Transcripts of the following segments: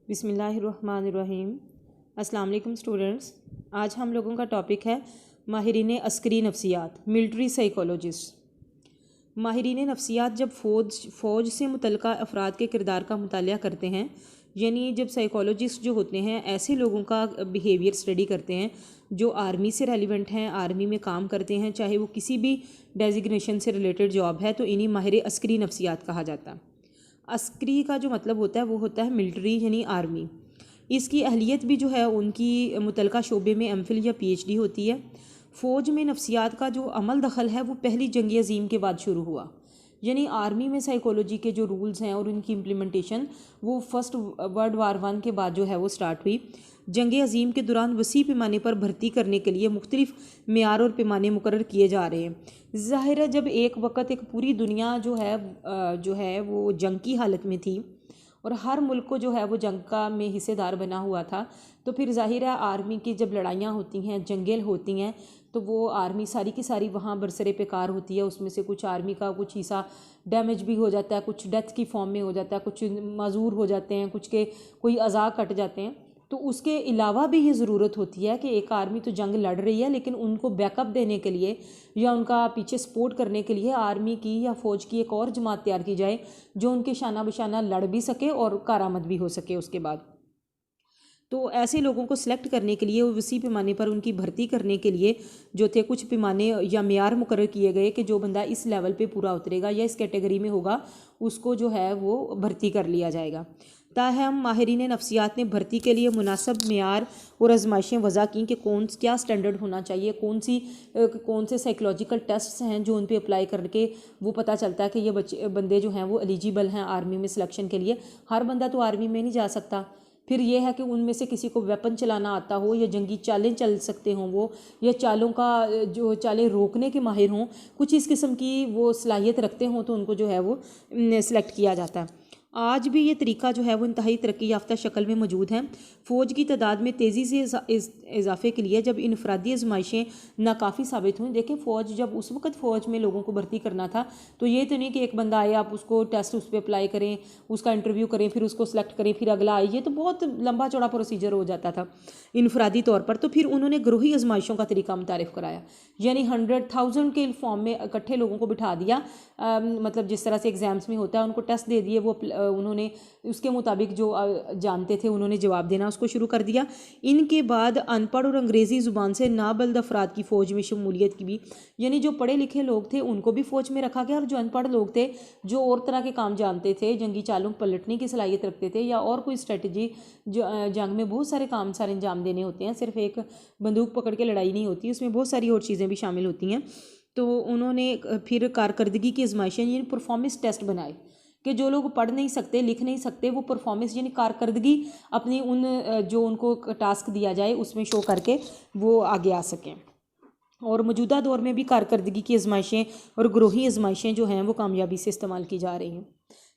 بسم اللہ الرحمن الرحیم۔ السلام علیکم اسٹوڈنٹس، آج ہم لوگوں کا ٹاپک ہے ماہرین عسکری نفسیات، ملٹری سائیکولوجسٹ۔ ماہرین نفسیات جب فوج سے متعلقہ افراد کے کردار کا مطالعہ کرتے ہیں، یعنی جب سائیکولوجسٹ جو ہوتے ہیں ایسے لوگوں کا بیہیویئر اسٹڈی کرتے ہیں جو آرمی سے ریلیونٹ ہیں، آرمی میں کام کرتے ہیں، چاہے وہ کسی بھی ڈیزگنیشن سے ریلیٹڈ جاب ہے، تو انہیں ماہر عسکری نفسیات کہا جاتا ہے۔ عسکری کا جو مطلب ہوتا ہے وہ ہوتا ہے ملٹری یعنی آرمی۔ اس کی اہلیت بھی جو ہے ان کی متعلقہ شعبے میں ایم فل یا پی ایچ ڈی ہوتی ہے۔ فوج میں نفسیات کا جو عمل دخل ہے وہ پہلی جنگ عظیم کے بعد شروع ہوا، یعنی آرمی میں سائیکولوجی کے جو رولز ہیں اور ان کی امپلیمنٹیشن وہ فرسٹ ورلڈ وار 1 کے بعد جو ہے وہ سٹارٹ ہوئی۔ جنگ عظیم کے دوران وسیع پیمانے پر بھرتی کرنے کے لیے مختلف معیار اور پیمانے مقرر کیے جا رہے ہیں۔ ظاہر ہے جب ایک وقت ایک پوری دنیا جو ہے وہ جنگ کی حالت میں تھی اور ہر ملک کو جو ہے وہ جنگ کا میں حصے دار بنا ہوا تھا، تو پھر ظاہر ہے آرمی کی جب لڑائیاں ہوتی ہیں، جنگیں ہوتی ہیں، تو وہ آرمی ساری کی ساری وہاں برسر پیکار ہوتی ہے۔ اس میں سے کچھ آرمی کا کچھ حصہ ڈیمیج بھی ہو جاتا ہے، کچھ ڈیتھ کی فارم میں ہو جاتا ہے، کچھ معذور ہو جاتے ہیں، کچھ کے کوئی اعضاء کٹ جاتے ہیں۔ تو اس کے علاوہ بھی یہ ضرورت ہوتی ہے کہ ایک آرمی تو جنگ لڑ رہی ہے، لیکن ان کو بیک اپ دینے کے لیے یا ان کا پیچھے سپورٹ کرنے کے لیے آرمی کی یا فوج کی ایک اور جماعت تیار کی جائے جو ان کے شانہ بشانہ لڑ بھی سکے اور کارآمد بھی ہو سکے اس کے بعد۔ تو ایسے لوگوں کو سلیکٹ کرنے کے لیے، وسیع پیمانے پر ان کی بھرتی کرنے کے لیے جو تھے کچھ پیمانے یا معیار مقرر کیے گئے کہ جو بندہ اس لیول پہ پورا اترے گا یا اس کیٹیگری میں ہوگا اس کو جو ہے وہ بھرتی کر لیا جائے گا۔ تاہم ماہرین نفسیات نے بھرتی کے لیے مناسب معیار اور آزمائشیں وضع کیں کہ کیا سٹینڈرڈ ہونا چاہیے، کون سے سائیکولوجیکل ٹیسٹس ہیں جو ان پہ اپلائی کر کے وہ پتہ چلتا ہے کہ یہ بندے جو ہیں وہ ایلیجیبل ہیں آرمی میں سلیکشن کے لیے۔ ہر بندہ تو آرمی میں نہیں جا سکتا۔ پھر یہ ہے کہ ان میں سے کسی کو ویپن چلانا آتا ہو یا جنگی چالیں چل سکتے ہوں وہ، یا چالیں روکنے کے ماہر ہوں، کچھ اس قسم کی وہ صلاحیت رکھتے ہوں، تو ان کو جو ہے وہ سلیکٹ کیا جاتا ہے۔ آج بھی یہ طریقہ جو ہے وہ انتہائی ترقی یافتہ شکل میں موجود ہے۔ فوج کی تعداد میں تیزی سے اضافے کے لیے جب انفرادی آزمائشیں ناکافی ثابت ہوئیں، دیکھیں اس وقت فوج میں لوگوں کو بھرتی کرنا تھا تو یہ تو نہیں کہ ایک بندہ آئے آپ اس کو ٹیسٹ اس پہ اپلائی کریں، اس کا انٹرویو کریں، پھر اس کو سلیکٹ کریں، پھر اگلا آئے، یہ تو بہت لمبا چوڑا پروسیجر ہو جاتا تھا انفرادی طور پر۔ تو پھر انہوں نے گروہی آزمائشوں کا طریقہ متعارف کرایا، یعنی 100,000 کے فارم میں اکٹھے لوگوں کو بٹھا دیا، مطلب جس طرح سے ایگزامس میں ہوتا ہے، ان کو ٹیسٹ دے دیے، وہ انہوں نے اس کے مطابق جو جانتے تھے انہوں نے جواب دینا اس کو شروع کر دیا۔ ان کے بعد ان پڑھ اور انگریزی زبان سے نابلد افراد کی فوج میں شمولیت کی بھی، یعنی جو پڑھے لکھے لوگ تھے ان کو بھی فوج میں رکھا گیا، اور جو ان پڑھ لوگ تھے جو اور طرح کے کام جانتے تھے، جنگی چالوں پلٹنے کی صلاحیت رکھتے تھے یا اور کوئی اسٹریٹجی، جو جنگ میں بہت سارے کام انجام دینے ہوتے ہیں، صرف ایک بندوق پکڑ کے لڑائی نہیں ہوتی، اس میں بہت ساری اور چیزیں بھی شامل ہوتی ہیں۔ تو انہوں نے پھر کارکردگی کی آزمائشیں یعنی پرفارمنس ٹیسٹ بنائے کہ جو لوگ پڑھ نہیں سکتے، لکھ نہیں سکتے، وہ پرفارمنس یعنی کارکردگی اپنی جو ان کو ٹاسک دیا جائے اس میں شو کر کے وہ آگے آ سکیں۔ اور موجودہ دور میں بھی کارکردگی کی آزمائشیں اور گروہی آزمائشیں جو ہیں وہ کامیابی سے استعمال کی جا رہی ہیں۔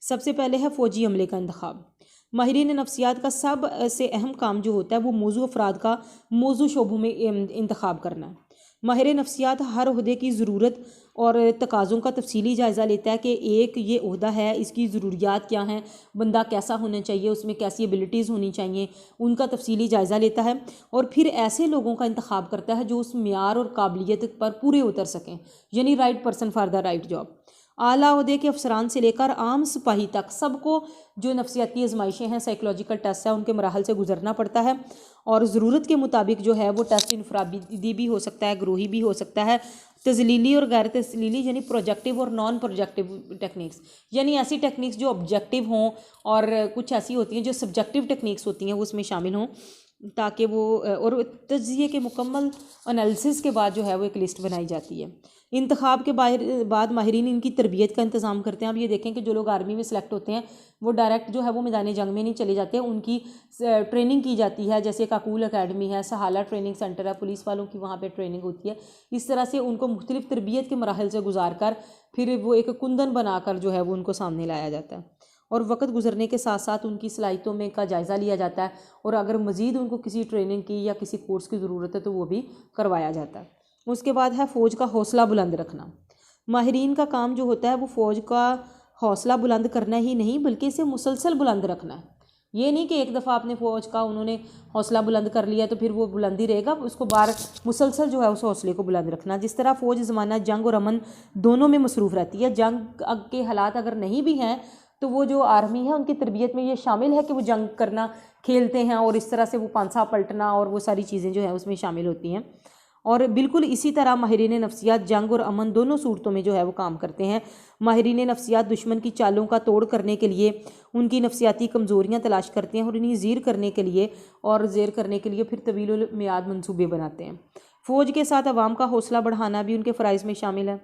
سب سے پہلے ہے فوجی عملے کا انتخاب۔ ماہرین نفسیات کا سب سے اہم کام جو ہوتا ہے وہ موضوع افراد کا موضوع شعبوں میں انتخاب کرنا ہے۔ ماہر نفسیات ہر عہدے کی ضرورت اور تقاضوں کا تفصیلی جائزہ لیتا ہے کہ ایک یہ عہدہ ہے، اس کی ضروریات کیا ہیں، بندہ کیسا ہونا چاہیے، اس میں کیسی ایبلٹیز ہونی چاہیے، ان کا تفصیلی جائزہ لیتا ہے، اور پھر ایسے لوگوں کا انتخاب کرتا ہے جو اس معیار اور قابلیت پر پورے اتر سکیں، یعنی right person for the right job. اعلیٰ عہدے کے افسران سے لے کر عام سپاہی تک سب کو جو نفسیاتی آزمائشیں ہیں، سائیکولوجیکل ٹیسٹ ہیں، ان کے مراحل سے گزرنا پڑتا ہے، اور ضرورت کے مطابق جو ہے وہ ٹیسٹ انفرادی بھی ہو سکتا ہے، گروہی بھی ہو سکتا ہے، تذلیلی اور غیر تذلیلی یعنی پروجیکٹیو اور نان پروجیکٹیو ٹیکنیکس، یعنی ایسی ٹیکنیکس جو آبجیکٹیو ہوں اور کچھ ایسی ہوتی ہیں جو سبجیکٹیو ٹیکنیکس ہوتی ہیں وہ اس میں شامل ہوں، تاکہ وہ اور تجزیے کے مکمل انالیسس کے بعد جو ہے وہ ایک لسٹ بنائی جاتی ہے۔ انتخاب کے بعد ماہرین ان کی تربیت کا انتظام کرتے ہیں۔ اب یہ دیکھیں کہ جو لوگ آرمی میں سلیکٹ ہوتے ہیں وہ ڈائریکٹ جو ہے وہ میدان جنگ میں نہیں چلے جاتے، ان کی ٹریننگ کی جاتی ہے، جیسے کاکول اکیڈمی ہے، سہالہ ٹریننگ سینٹر ہے، پولیس والوں کی وہاں پہ ٹریننگ ہوتی ہے۔ اس طرح سے ان کو مختلف تربیت کے مراحل سے گزار کر پھر وہ ایک کندن بنا کر جو ہے وہ ان کو سامنے لایا جاتا ہے، اور وقت گزرنے کے ساتھ ساتھ ان کی صلاحیتوں میں کا جائزہ لیا جاتا ہے، اور اگر مزید ان کو کسی ٹریننگ کی یا کسی کورس کی ضرورت ہے تو وہ بھی کروایا جاتا ہے۔ اس کے بعد ہے فوج کا حوصلہ بلند رکھنا۔ ماہرین کا کام جو ہوتا ہے وہ فوج کا حوصلہ بلند کرنا ہی نہیں بلکہ اسے مسلسل بلند رکھنا ہے۔ یہ نہیں کہ ایک دفعہ اپنے فوج کا انہوں نے حوصلہ بلند کر لیا تو پھر وہ بلند ہی رہے گا، اس کو بار مسلسل جو ہے اس حوصلے کو بلند رکھنا. جس طرح فوج زمانہ جنگ اور امن دونوں میں مصروف رہتی ہے، جنگ کے حالات اگر نہیں بھی ہیں تو وہ جو آرمی ہے ان کی تربیت میں یہ شامل ہے کہ وہ جنگ کرنا کھیلتے ہیں، اور اس طرح سے وہ پانسا پلٹنا اور وہ ساری چیزیں جو ہیں اس میں شامل ہوتی ہیں. اور بالکل اسی طرح ماہرین نفسیات جنگ اور امن دونوں صورتوں میں جو ہے وہ کام کرتے ہیں. ماہرین نفسیات دشمن کی چالوں کا توڑ کرنے کے لیے ان کی نفسیاتی کمزوریاں تلاش کرتے ہیں اور انہیں زیر کرنے کے لیے پھر طویل المیعاد منصوبے بناتے ہیں. فوج کے ساتھ عوام کا حوصلہ بڑھانا بھی ان کے فرائض میں شامل ہے.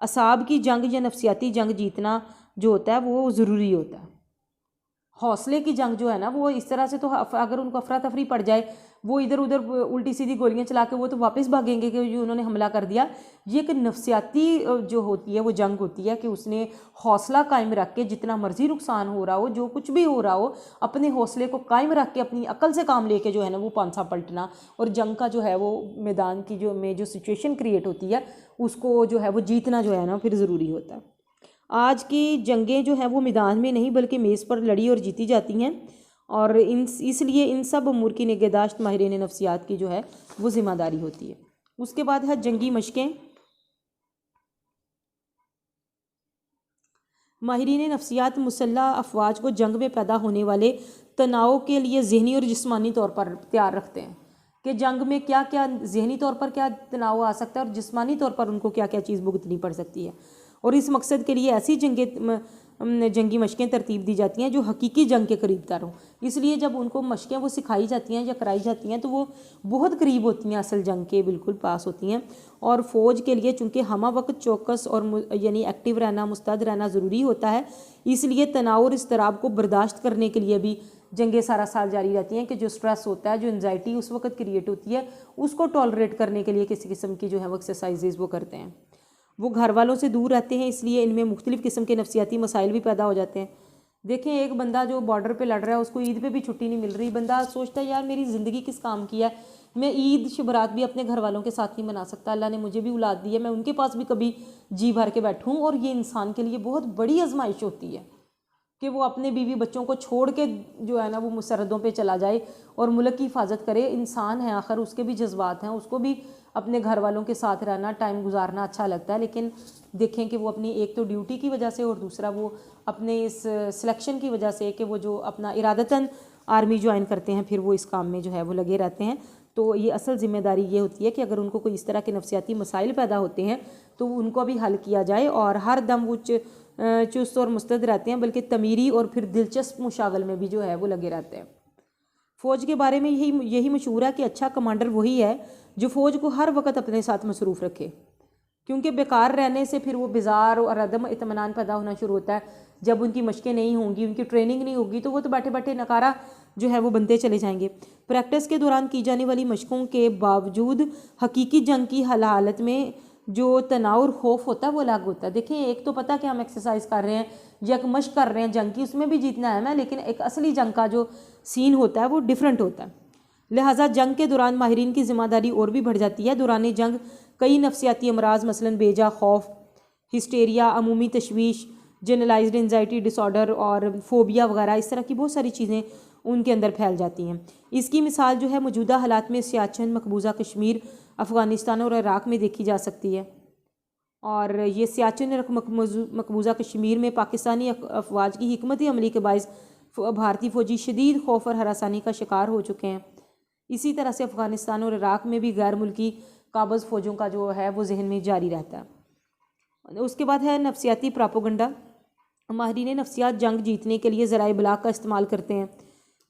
اعصاب کی جنگ یا نفسیاتی جنگ جیتنا جو ہوتا ہے وہ ضروری ہوتا ہے. حوصلے کی جنگ جو ہے نا وہ اس طرح سے، تو اگر ان کو افراتفری پڑ جائے، وہ ادھر ادھر الٹی سیدھی گولیاں چلا کے وہ تو واپس بھاگیں گے کہ جو انہوں نے حملہ کر دیا. یہ ایک نفسیاتی جو ہوتی ہے وہ جنگ ہوتی ہے کہ اس نے حوصلہ قائم رکھ کے جتنا مرضی نقصان ہو رہا ہو، جو کچھ بھی ہو رہا ہو، اپنے حوصلے کو قائم رکھ کے اپنی عقل سے کام لے کے جو ہے نا وہ پانسا پلٹنا، اور جنگ کا جو ہے وہ میدان کی جو سچویشن کریٹ ہوتی ہے اس کو جو ہے وہ جیتنا جو ہے نا پھر ضروری ہوتا ہے. آج کی جنگیں جو ہیں وہ میدان میں نہیں بلکہ میز پر لڑی اور جیتی جاتی ہیں، اور اس لیے ان سب امور کی نگہداشت ماہرین نفسیات کی جو ہے وہ ذمہ داری ہوتی ہے. اس کے بعد ہے جنگی مشقیں. ماہرین نفسیات مسلح افواج کو جنگ میں پیدا ہونے والے تناؤ کے لیے ذہنی اور جسمانی طور پر تیار رکھتے ہیں کہ جنگ میں کیا کیا ذہنی طور پر کیا تناؤ آ سکتا ہے اور جسمانی طور پر ان کو کیا کیا چیز بھگتنی پڑ سکتی ہے. اور اس مقصد کے لیے ایسی جنگی مشقیں ترتیب دی جاتی ہیں جو حقیقی جنگ کے قریب تر ہوں. اس لیے جب ان کو مشقیں وہ سکھائی جاتی ہیں یا کرائی جاتی ہیں تو وہ بہت قریب ہوتی ہیں، اصل جنگ کے بالکل پاس ہوتی ہیں. اور فوج کے لیے چونکہ ہمہ وقت چوکس اور یعنی ایکٹیو رہنا، مستعد رہنا ضروری ہوتا ہے، اس لیے تناؤ اور اضطراب کو برداشت کرنے کے لیے بھی جنگیں سارا سال جاری رہتی ہیں کہ جو سٹریس ہوتا ہے، جو انزائٹی اس وقت کریٹ ہوتی ہے، اس کو ٹالریٹ کرنے کے لیے کسی قسم کی جو ہے وہ ایکسرسائزز وہ کرتے ہیں. وہ گھر والوں سے دور رہتے ہیں، اس لیے ان میں مختلف قسم کے نفسیاتی مسائل بھی پیدا ہو جاتے ہیں. دیکھیں ایک بندہ جو بارڈر پہ لڑ رہا ہے اس کو عید پہ بھی چھٹی نہیں مل رہی، بندہ سوچتا ہے یار میری زندگی کس کام کی ہے، میں عید شبرات بھی اپنے گھر والوں کے ساتھ نہیں منا سکتا، اللہ نے مجھے بھی اولاد دی ہے، میں ان کے پاس بھی کبھی جی بھر کے بیٹھوں. اور یہ انسان کے لیے بہت بڑی آزمائش ہوتی ہے کہ وہ اپنے بیوی بچوں کو چھوڑ کے جو ہے نا وہ مسردوں پہ چلا جائے اور ملک کی حفاظت کرے. انسان ہے آخر، اس کے بھی جذبات ہیں، اس کو بھی اپنے گھر والوں کے ساتھ رہنا، ٹائم گزارنا اچھا لگتا ہے. لیکن دیکھیں کہ وہ اپنی ایک تو ڈیوٹی کی وجہ سے اور دوسرا وہ اپنے اس سلیکشن کی وجہ سے کہ وہ جو اپنا ارادتاً آرمی جوائن کرتے ہیں پھر وہ اس کام میں جو ہے وہ لگے رہتے ہیں. تو یہ اصل ذمہ داری یہ ہوتی ہے کہ اگر ان کو کوئی اس طرح کے نفسیاتی مسائل پیدا ہوتے ہیں تو ان کو بھی حل کیا جائے، اور ہر دم وہ چست اور مستعد رہتے ہیں، بلکہ تعمیری اور پھر دلچسپ مشاغل میں بھی جو ہے وہ لگے رہتے ہیں. فوج کے بارے میں یہی مشہور ہے کہ اچھا کمانڈر وہی ہے جو فوج کو ہر وقت اپنے ساتھ مصروف رکھے، کیونکہ بیکار رہنے سے پھر وہ بیزار اور عدم اطمینان پیدا ہونا شروع ہوتا ہے. جب ان کی مشقیں نہیں ہوں گی، ان کی ٹریننگ نہیں ہوگی تو وہ تو بیٹھے بیٹھے نکارہ جو ہے وہ بنتے چلے جائیں گے. پریکٹس کے دوران کی جانے والی مشقوں کے باوجود حقیقی جنگ کی حالت میں جو تناؤ اور خوف ہوتا ہے وہ الگ ہوتا ہے. دیکھیں ایک تو پتہ کہ ہم ایکسرسائز کر رہے ہیں یا ایک مشق کر رہے ہیں جنگ کی، اس میں بھی جیتنا ہے ہمیں، لیکن ایک اصلی جنگ کا جو سین ہوتا ہے وہ ڈیفرنٹ ہوتا ہے. لہٰذا جنگ کے دوران ماہرین کی ذمہ داری اور بھی بڑھ جاتی ہے. دوران جنگ کئی نفسیاتی امراض مثلاً بیجا خوف، ہسٹیریا، عمومی تشویش، جنرلائزڈ انزائٹی ڈس آرڈر اور فوبیا وغیرہ، اس طرح کی بہت ساری چیزیں ان کے اندر پھیل جاتی ہیں. اس کی مثال جو ہے موجودہ حالات میں سیاچن، مقبوضہ کشمیر، افغانستان اور عراق میں دیکھی جا سکتی ہے. اور یہ سیاچن اور مقبوضہ کشمیر میں پاکستانی افواج کی حکمت عملی کے باعث بھارتی فوجی شدید خوف اور ہراسانی کا شکار ہو چکے ہیں. اسی طرح سے افغانستان اور عراق میں بھی غیر ملکی قابض فوجوں کا جو ہے وہ ذہن میں جاری رہتا ہے. اس کے بعد ہے نفسیاتی پراپوگنڈا. ماہرین نفسیات جنگ جیتنے کے لیے ذرائع ابلاغ کا استعمال کرتے ہیں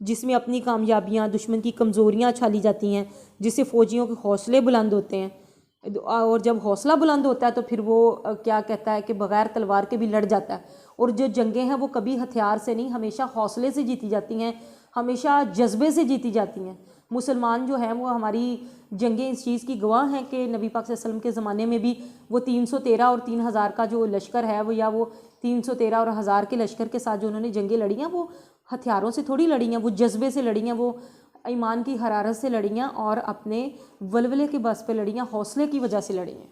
جس میں اپنی کامیابیاں دشمن کی کمزوریاں چھالی جاتی ہیں، جس سے فوجیوں کے حوصلے بلند ہوتے ہیں. اور جب حوصلہ بلند ہوتا ہے تو پھر وہ کیا کہتا ہے کہ بغیر تلوار کے بھی لڑ جاتا ہے. اور جو جنگیں ہیں وہ کبھی ہتھیار سے نہیں، ہمیشہ حوصلے سے جیتی جاتی ہیں، ہمیشہ جذبے سے جیتی جاتی ہیں. مسلمان جو ہیں وہ ہماری جنگیں اس چیز کی گواہ ہیں کہ نبی پاک صلی اللہ علیہ وسلم کے زمانے میں بھی وہ 313 اور 3000 کا جو لشکر ہے وہ، یا وہ 313 اور 1000 کے لشکر کے ساتھ جو انہوں نے جنگیں لڑی ہیں وہ ہتھیاروں سے تھوڑی لڑی ہیں، وہ جذبے سے لڑی ہیں، وہ ایمان کی حرارت سے لڑی ہیں اور اپنے ولولے کے بس پہ لڑی ہیں، حوصلے کی وجہ سے لڑی ہیں.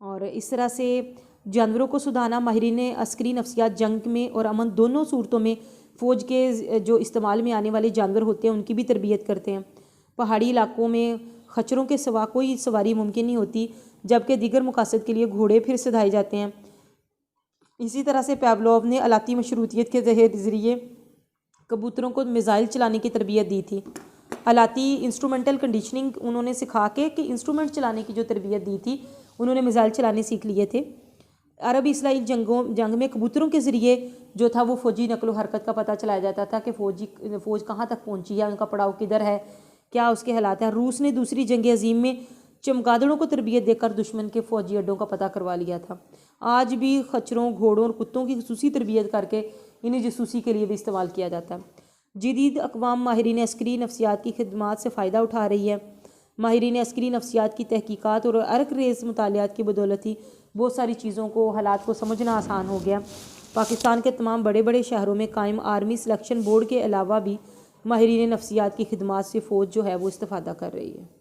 اور اس طرح سے جانوروں کو سدھانا، ماہرین عسکری نفسیات جنگ میں اور امن دونوں صورتوں میں فوج کے جو استعمال میں آنے والے جانور ہوتے ہیں ان کی بھی تربیت کرتے ہیں۔ پہاڑی علاقوں میں خچروں کے سوا کوئی سواری ممکن نہیں ہوتی، جبکہ دیگر مقاصد کے لیے گھوڑے پھر سدھائے جاتے ہیں۔ اسی طرح سے پیولوف نے آلاتی مشروطیت کے ذریعے کبوتروں کو میزائل چلانے کی تربیت دی تھی۔ آلاتی انسٹرومنٹل کنڈیشننگ انہوں نے سکھا کے کہ انسٹرومنٹ چلانے کی جو تربیت دی تھی، انہوں نے میزائل چلانے سیکھ لیے تھے۔ عرب اسرائیل جنگ میں کبوتروں کے ذریعے جو تھا وہ فوجی نقل و حرکت کا پتہ چلایا جاتا تھا کہ فوج کہاں تک پہنچی ہے، ان کا پڑاؤ کدھر ہے، کیا اس کے حالات ہیں۔ روس نے دوسری جنگ عظیم میں چمگادڑوں کو تربیت دے کر دشمن کے فوجی اڈوں کا پتہ کروا لیا تھا۔ آج بھی خچروں، گھوڑوں اور کتوں کی خصوصی تربیت کر کے انہیں جاسوسی کے لیے بھی استعمال کیا جاتا ہے۔ جدید اقوام ماہرین عسکری نفسیات کی خدمات سے فائدہ اٹھا رہی ہے۔ ماہرین عسکری نفسیات کی تحقیقات اور عرق ریز مطالعات کی بدولت ہی بہت ساری چیزوں کو، حالات کو سمجھنا آسان ہو گیا۔ پاکستان کے تمام بڑے بڑے شہروں میں قائم آرمی سلیکشن بورڈ کے علاوہ بھی ماہرین نفسیات کی خدمات سے فوج جو ہے وہ استفادہ کر رہی ہے۔